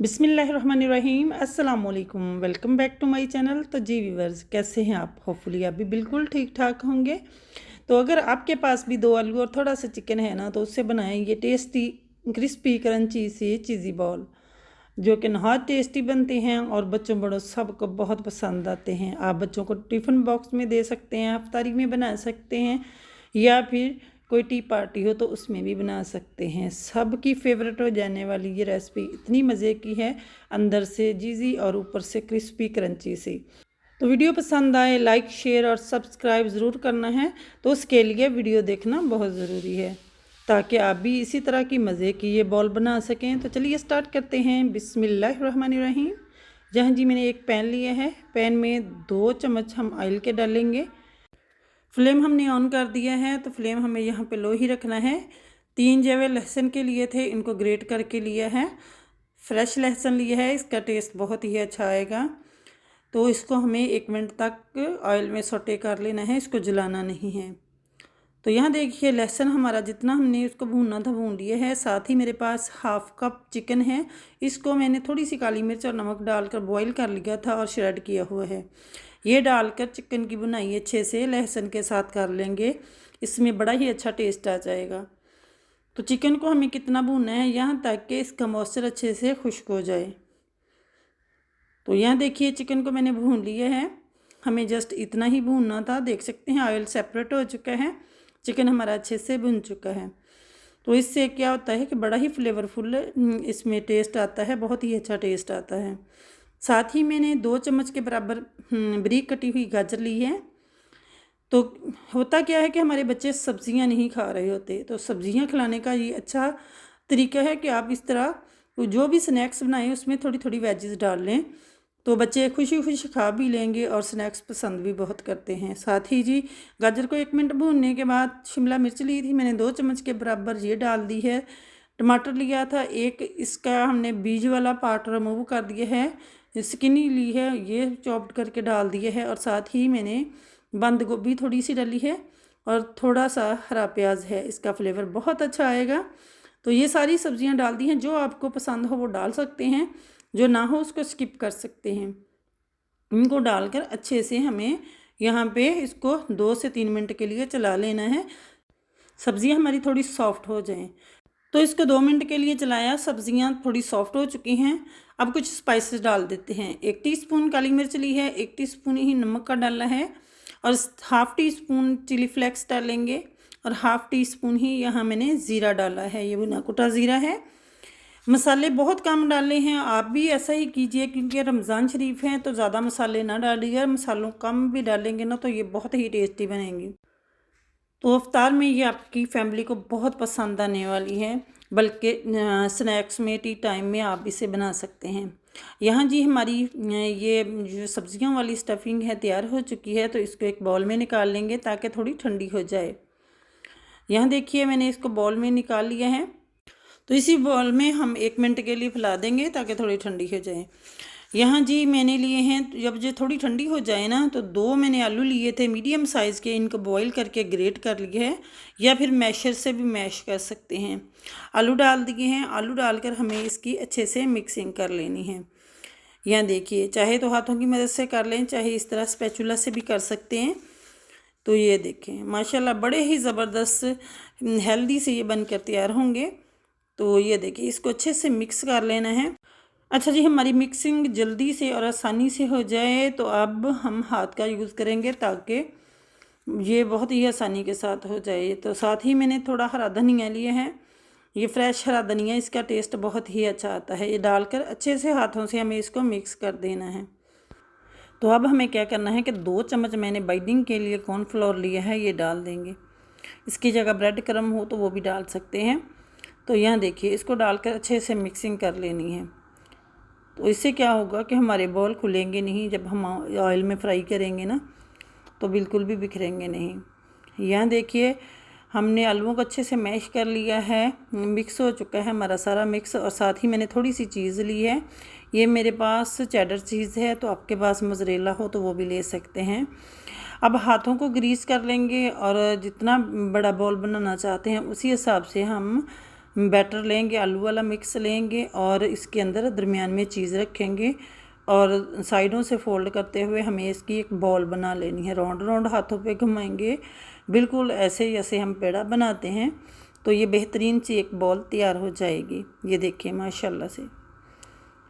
बिस्मिल्लाहिर्रहमानिर्रहीम अस्सलाम वालेकुम। Welcome back to my channel. तो जी व्यूअर्स, कैसे हैं आप? होपफुली आप भी बिल्कुल ठीक ठाक होंगे। तो अगर आपके पास भी 2 आलू और थोड़ा सा चिकन है ना, तो उससे बनाएं ये टेस्टी क्रिस्पी क्रंची से चीज़ी बॉल, जो कि नहायत टेस्टी बनते हैं और बच्चों बड़ों सबको बहुत पसंद आते हैं। आप बच्चों को टिफ़िन बॉक्स में दे सकते हैं, अफ्तारी में बना सकते हैं, या फिर कोई टी पार्टी हो तो उसमें भी बना सकते हैं। सबकी फेवरेट हो जाने वाली ये रेसिपी इतनी मज़े की है, अंदर से चीज़ी और ऊपर से क्रिस्पी क्रंची सी। तो वीडियो पसंद आए लाइक शेयर और सब्सक्राइब ज़रूर करना है। तो उसके लिए वीडियो देखना बहुत ज़रूरी है, ताकि आप भी इसी तरह की मज़े की ये बॉल बना सकें। तो चलिए स्टार्ट करते हैं। बिस्मिल्लाहिर्रहमानिर्रहीम। जहाँ जी मैंने एक पैन लिया है, पैन में 2 चम्मच हम ऑयल के डालेंगे। फ्लेम हमने ऑन कर दिया है, तो फ्लेम हमें यहाँ पे लो ही रखना है। 3 जवे लहसुन के लिए थे, इनको ग्रेट करके लिया है। फ्रेश लहसुन लिया है, इसका टेस्ट बहुत ही अच्छा आएगा। तो इसको हमें 1 मिनट तक ऑयल में सौटे कर लेना है, इसको जलाना नहीं है। तो यहाँ देखिए लहसुन हमारा जितना हमने उसको भूनना था भून लिया है। साथ ही मेरे पास हाफ़ कप चिकन है, इसको मैंने थोड़ी सी काली मिर्च और नमक डालकर बॉईल कर लिया था और श्रेड किया हुआ है। ये डालकर चिकन की बुनाई अच्छे से लहसुन के साथ कर लेंगे, इसमें बड़ा ही अच्छा टेस्ट आ जाएगा। तो चिकन को हमें कितना भूनना है, यहाँ तक कि इसका मॉइस्चर अच्छे से खुश्क हो जाए। तो यहाँ देखिए चिकन को मैंने भून लिया है, हमें जस्ट इतना ही भूनना था। देख सकते हैं ऑयल सेपरेट हो चुका है, चिकन हमारा अच्छे से भुन चुका है। तो इससे क्या होता है कि बड़ा ही फ्लेवरफुल इसमें टेस्ट आता है, बहुत ही अच्छा टेस्ट आता है। साथ ही मैंने 2 चम्मच के बराबर बारीक कटी हुई गाजर ली है। तो होता क्या है कि हमारे बच्चे सब्जियां नहीं खा रहे होते, तो सब्जियां खिलाने का ये अच्छा तरीका है कि आप इस तरह जो भी स्नैक्स बनाएं उसमें थोड़ी थोड़ी वेजेस डाल लें, तो बच्चे खुशी खुशी खा भी लेंगे और स्नैक्स पसंद भी बहुत करते हैं। साथ ही जी गाजर को 1 मिनट भूनने के बाद शिमला मिर्च ली थी मैंने 2 चम्मच के बराबर, ये डाल दी है। टमाटर लिया था एक, इसका हमने बीज वाला पार्ट रिमूव कर दिया है, स्किनी ली है, ये चॉप्ड करके डाल दिया है। और साथ ही मैंने बंद गोभी थोड़ी सी डाली है और थोड़ा सा हरा प्याज है, इसका फ्लेवर बहुत अच्छा आएगा। तो ये सारी सब्जियां डाल दी हैं, जो आपको पसंद हो वो डाल सकते हैं, जो ना हो उसको स्किप कर सकते हैं। इनको डालकर अच्छे से हमें यहाँ पे इसको 2 से 3 मिनट के लिए चला लेना है, सब्जियां हमारी थोड़ी सॉफ्ट हो जाएं। तो इसको 2 मिनट के लिए चलाया, सब्जियां थोड़ी सॉफ्ट हो चुकी हैं। अब कुछ स्पाइसेस डाल देते हैं। 1 टीस्पून काली मिर्च ली है, 1 टीस्पून ही नमक का डाला है, और half teaspoon chilli flakes डालेंगे, और हाफ़ टी स्पून ही यहाँ मैंने ज़ीरा डाला है, ये भुना कुटा ज़ीरा है। मसाले बहुत कम डाले हैं, आप भी ऐसा ही कीजिए, क्योंकि रमज़ान शरीफ है तो ज़्यादा मसाले ना डालिएगा। मसालों कम भी डालेंगे ना तो ये बहुत ही टेस्टी बनेंगी। तो अफ्तार में ये आपकी फैमिली को बहुत पसंद आने वाली है, बल्कि स्नैक्स में टी टाइम में आप इसे बना सकते हैं। यहाँ जी हमारी ये जो सब्जियों वाली स्टफिंग है तैयार हो चुकी है, तो इसको एक बाउल में निकाल लेंगे ताकि थोड़ी ठंडी हो जाए। यहाँ देखिए मैंने इसको बाउल में निकाल लिया है। तो इसी बाउल में हम 1 मिनट के लिए फैला देंगे ताकि थोड़ी ठंडी हो जाए। यहाँ जी मैंने लिए हैं, जब ये थोड़ी ठंडी हो जाए ना, तो 2 मैंने आलू लिए थे मीडियम साइज़ के, इनको बॉईल करके ग्रेट कर लिए है, या फिर मैशर से भी मैश कर सकते हैं। आलू डाल दिए हैं, आलू डालकर हमें इसकी अच्छे से मिक्सिंग कर लेनी है। यहाँ देखिए, चाहे तो हाथों की मदद से कर लें, चाहे इस तरह स्पैचुला से भी कर सकते हैं। तो ये देखें माशाल्लाह बड़े ही ज़बरदस्त हेल्दी से ये बनकर तैयार होंगे। तो ये देखिए इसको अच्छे से मिक्स कर लेना है। अच्छा जी, हमारी मिक्सिंग जल्दी से और आसानी से हो जाए तो अब हम हाथ का यूज़ करेंगे, ताकि ये बहुत ही आसानी के साथ हो जाए। तो साथ ही मैंने थोड़ा हरा धनिया लिया है, ये फ्रेश हरा धनिया, इसका टेस्ट बहुत ही अच्छा आता है। ये डालकर अच्छे से हाथों से हमें इसको मिक्स कर देना है। तो अब हमें क्या करना है कि 2 चम्मच मैंने बाइंडिंग के लिए कॉर्नफ्लोर लिया है, ये डाल देंगे। इसकी जगह ब्रेड क्रम्ब हो तो वो भी डाल सकते हैं। तो यहाँ देखिए इसको डालकर अच्छे से मिक्सिंग कर लेनी है। तो इससे क्या होगा कि हमारे बॉल खुलेंगे नहीं, जब हम ऑयल में फ्राई करेंगे ना तो बिल्कुल भी बिखरेंगे नहीं। यहाँ देखिए हमने आलूओं को अच्छे से मैश कर लिया है, मिक्स हो चुका है हमारा सारा मिक्स। और साथ ही मैंने थोड़ी सी चीज़ ली है, ये मेरे पास चेडर चीज़ है, तो आपके पास मोज़रेला हो तो वो भी ले सकते हैं। अब हाथों को ग्रीस कर लेंगे, और जितना बड़ा बॉल बनाना चाहते हैं उसी हिसाब से हम बैटर लेंगे, आलू वाला मिक्स लेंगे और इसके अंदर दरमियान में चीज़ रखेंगे और साइडों से फोल्ड करते हुए हमें इसकी एक बॉल बना लेनी है। राउंड राउंड हाथों पे घुमाएंगे, बिल्कुल ऐसे जैसे हम पेड़ा बनाते हैं, तो ये बेहतरीन सी एक बॉल तैयार हो जाएगी। ये देखिए माशाल्लाह से।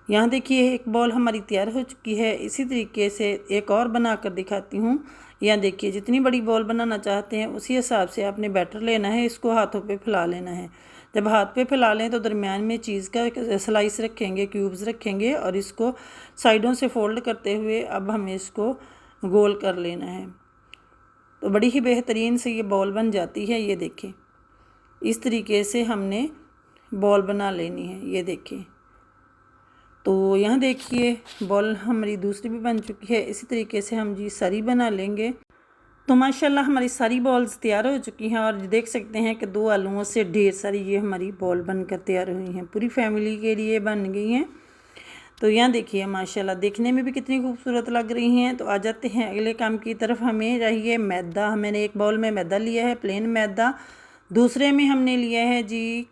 यहाँ देखिए एक बॉल हमारी तैयार हो चुकी है। इसी तरीके से एक और बना कर दिखाती हूँ। यहाँ देखिए जितनी बड़ी बॉल बनाना चाहते हैं उसी हिसाब से आपने बैटर लेना है, इसको हाथों पे फैला लेना है। जब हाथ पे फैला लें तो दरमियान में चीज़ का स्लाइस रखेंगे, क्यूब्स रखेंगे और इसको साइडों से फोल्ड करते हुए अब हमें इसको गोल कर लेना है। तो बड़ी ही बेहतरीन से ये बॉल बन जाती है। ये देखिए इस तरीके से हमने बॉल बना लेनी है। ये देखिए, तो यहाँ देखिए बॉल हमारी दूसरी भी बन चुकी है। इसी तरीके से हम जी सारी बना लेंगे। तो माशाल्लाह हमारी सारी बॉल्स तैयार हो चुकी हैं और देख सकते हैं कि 2 आलूओं से ढेर सारी ये हमारी बॉल बनकर तैयार हुई हैं, पूरी फैमिली के लिए बन गई हैं। तो यहाँ देखिए माशाल्लाह देखने में भी कितनी खूबसूरत लग रही हैं। तो आ जाते हैं अगले काम की तरफ। हमें चाहिए मैदा। मैंने एक बाउल में मैदा लिया है, प्लेन मैदा। दूसरे में हमने लिया है जी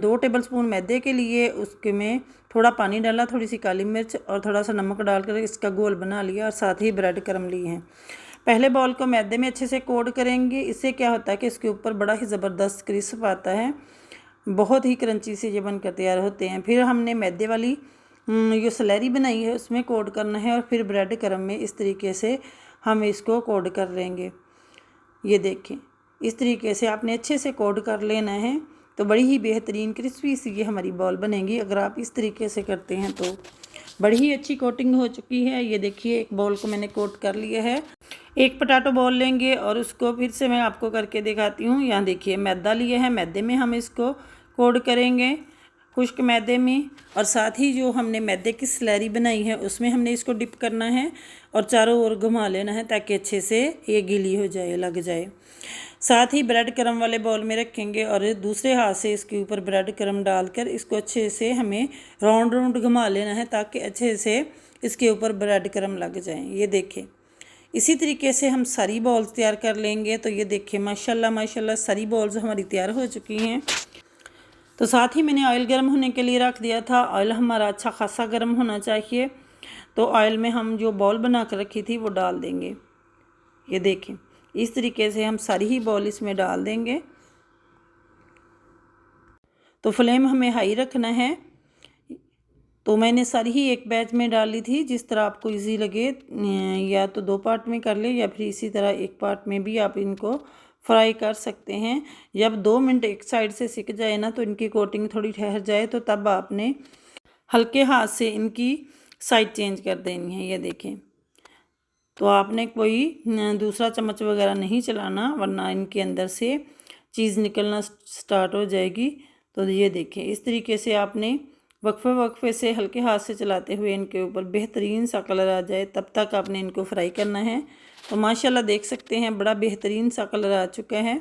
2 टेबलस्पून मैदे के लिए उसके में थोड़ा पानी डाला, थोड़ी सी काली मिर्च और थोड़ा सा नमक डालकर इसका घोल बना लिया और साथ ही ब्रेड क्रम्ब लिए हैं। पहले बॉल को मैदे में अच्छे से कोट करेंगे। इससे क्या होता है कि इसके ऊपर बड़ा ही ज़बरदस्त क्रिस्प आता है, बहुत ही क्रंची से ये बनकर तैयार होते हैं। फिर हमने मैदे वाली ये स्लैरी बनाई है उसमें कोट करना है और फिर ब्रेड क्रम्ब में इस तरीके से हम इसको कोट कर लेंगे। ये देखें इस तरीके से आपने अच्छे से कोट कर लेना है, तो बड़ी ही बेहतरीन क्रिस्पी सी ये हमारी बॉल बनेगी अगर आप इस तरीके से करते हैं। तो बड़ी ही अच्छी कोटिंग हो चुकी है। ये देखिए एक बॉल को मैंने कोट कर लिया है। एक पोटैटो बॉल लेंगे और उसको फिर से मैं आपको करके दिखाती हूँ। यहाँ देखिए मैदा लिया है, मैदे में हम इसको कोट करेंगे खुश्क मैदे में, और साथ ही जो हमने मैदे की स्लैरी बनाई है उसमें हमने इसको डिप करना है और चारों ओर घुमा लेना है ताकि अच्छे से ये गीली हो जाए, लग जाए। साथ ही ब्रेड क्रम्ब वाले बॉल में रखेंगे और दूसरे हाथ से इसके ऊपर ब्रेड क्रम्ब डालकर इसको अच्छे से हमें राउंड राउंड घुमा लेना है ताकि अच्छे से इसके ऊपर ब्रेड क्रम्ब लग जाएं। ये देखें इसी तरीके से हम सारी बॉल्स तैयार कर लेंगे। तो ये देखिए माशाल्लाह माशाल्लाह सारी बॉल्स हमारी तैयार हो चुकी हैं। तो साथ ही मैंने ऑयल गर्म होने के लिए रख दिया था। ऑयल हमारा अच्छा खासा गर्म होना चाहिए। तो ऑयल में हम जो बॉल बना कर रखी थी वो डाल देंगे। ये देखें इस तरीके से हम सारी ही बॉल इसमें डाल देंगे। तो फ्लेम हमें हाई रखना है। तो मैंने सारी ही एक बैच में डाली थी, जिस तरह आपको इजी लगे, या तो 2 पार्ट में कर ले या फिर इसी तरह एक पार्ट में भी आप इनको फ्राई कर सकते हैं। जब 2 मिनट एक साइड से सिक जाए ना, तो इनकी कोटिंग थोड़ी ठहर जाए, तो तब आपने हल्के हाथ से इनकी साइड चेंज कर देनी है। ये देखें, तो आपने कोई दूसरा चम्मच वगैरह नहीं चलाना, वरना इनके अंदर से चीज़ निकलना स्टार्ट हो जाएगी। तो ये देखें इस तरीके से आपने वक्फे से हल्के हाथ से चलाते हुए इनके ऊपर बेहतरीन सा कलर आ जाए तब तक आपने इनको फ्राई करना है। तो माशाल्लाह देख सकते हैं बड़ा बेहतरीन सा कलर आ चुका है।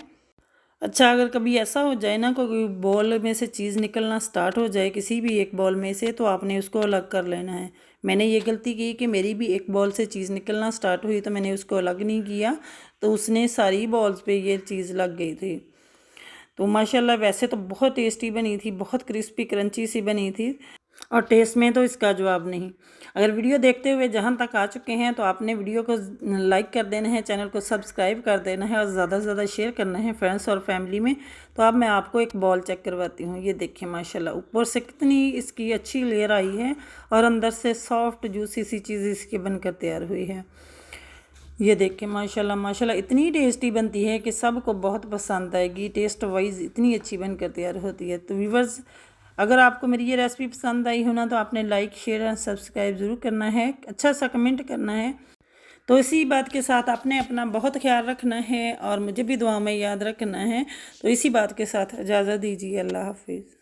अच्छा, अगर कभी ऐसा हो जाए ना कोई बॉल में से चीज़ निकलना स्टार्ट हो जाए किसी भी एक बॉल में से, तो आपने उसको अलग कर लेना है। मैंने ये गलती की कि मेरी भी एक बॉल से चीज़ निकलना स्टार्ट हुई तो मैंने उसको अलग नहीं किया, तो उसने सारी बॉल्स पे ये चीज़ लग गई थी। तो माशाल्लाह वैसे तो बहुत टेस्टी बनी थी, बहुत क्रिस्पी क्रंची सी बनी थी और टेस्ट में तो इसका जवाब नहीं। अगर वीडियो देखते हुए जहाँ तक आ चुके हैं तो आपने वीडियो को लाइक कर देना है, चैनल को सब्सक्राइब कर देना है और ज़्यादा से ज़्यादा शेयर करना है फ्रेंड्स और फैमिली में। तो अब मैं आपको एक बॉल चेक करवाती हूँ। ये देखिए माशाल्लाह ऊपर से कितनी इसकी अच्छी लेयर आई है और अंदर से सॉफ्ट जूसी सी चीज़ इसकी बनकर तैयार हुई है। ये देखिए माशाल्लाह माशाल्लाह इतनी टेस्टी बनती है कि सबको बहुत पसंद आएगी। टेस्ट वाइज इतनी अच्छी बनकर तैयार होती है। तो व्यूअर्स, अगर आपको मेरी ये रेसिपी पसंद आई हो ना, तो आपने लाइक शेयर और सब्सक्राइब ज़रूर करना है, अच्छा सा कमेंट करना है। तो इसी बात के साथ आपने अपना बहुत ख्याल रखना है और मुझे भी दुआ में याद रखना है। तो इसी बात के साथ इजाज़त दीजिए। अल्लाह हाफिज़।